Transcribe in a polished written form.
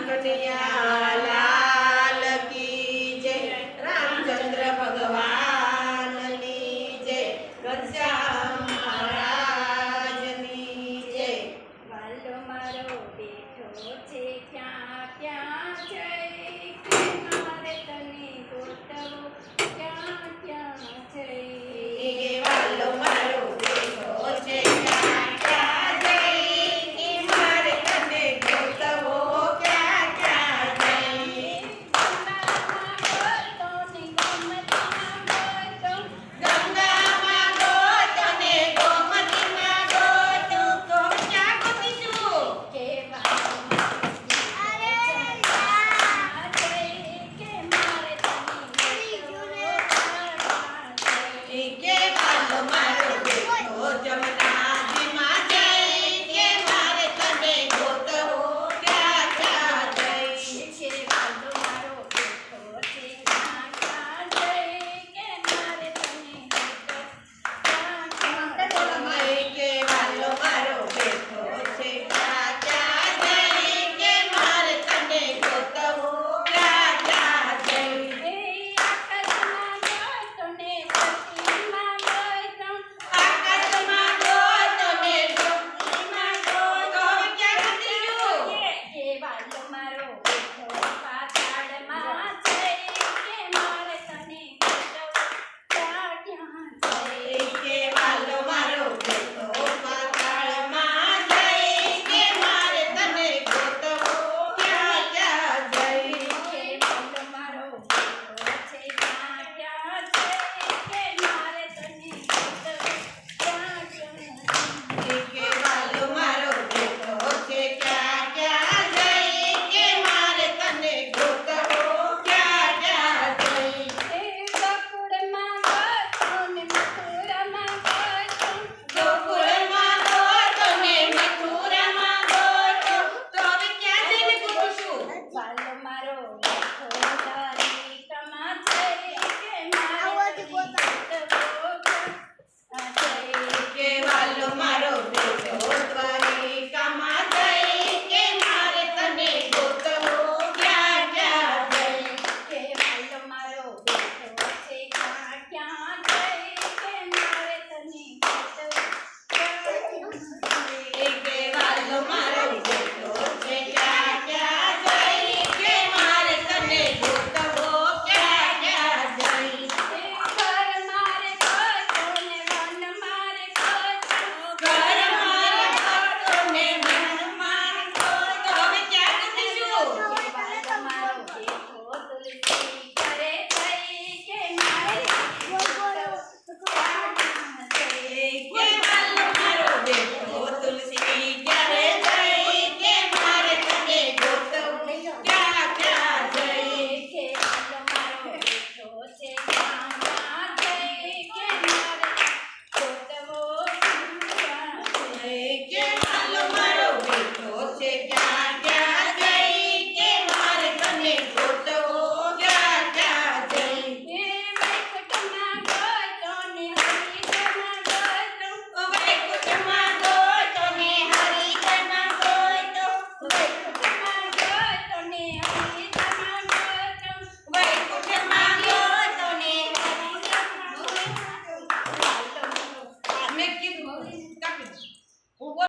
કનૈયા લાલ કી જય, રામચંદ્ર ભગવાનની જય, ઘનશ્યામ મહારાજની જય. વાલો મારો બેઠો છે ક્યાં ક્યાં જઈ, કે મારે તને ગોતવો ક્યાં ક્યાં જઈ. એ વાલો મારો બેઠો છે ક્યાં ક્યાં જઈ, એ મારે તને ગોતવો ક્યાં ક્યાં જઈ. ગંગામાં ગોતો ને ગોમતીમાં ગોતો, ગંગામાં ગોતો ને ગોમતીમાં ગોતો, તો ક્યાં ગોતીશું? કે વાલો મારો જઈ, કે મારે તને ગોતવો ક્યાં ક્યાં જઈ. કે વાલો મારો બેઠો જમનાજીમાં જઈ, કે મારે તને ગોતવો ક્યાં ક્યાં જઈ. કે વાલો મારો બેઠો છે ક્યાં ક્યાં જઈ, કે મારે તને ગોતવો ક્યાં ક્યાં જઈ. કે વાલો મારો બેઠો છે ક્યાં ક્યાં જઈ, કે મારે તને ગોતવો ક્યાં ક્યાં જઈ. આકાશમાં ગોતો ને ધરતીમાં ગોતો, આકાશમાં ગોતો ને ધરતીમાં ગોતો, ક્યાં ગોતીશું? કે વાલો મારો બેઠો પાતાળમાં જઈ, કે મારે તને ગોતવો ક્યાં ક્યાં જઈ. કે વાલો મારો બેઠો પાતાળમાં જઈ, કે મારે તને ગોતવો ક્યાં ક્યાં જઈ. કે વાલો મારો બેઠો છે ક્યાં ક્યાં જઈ, કે મારે તને ગોતવો ક્યાં ક્યાં જઈ. કે વાલો મારો બેઠો છે ક્યાં ક્યાં જઈ, કે મારે તને ગોતવો ક્યાં ક્યાં જઈ. ગોકુળમાં ગોતો ને મથુરામાં ગોતો, ગોકુળમાં ગોતો ને મથુરામાં ગોતો, તો હવે ક્યાં જઈને ગોતીશું? વાલો મારો બેઠો દ્વારિકામાં જઈ, કે મારે તને ગોતવો ક્યાં જઈ. કે વાલો મારો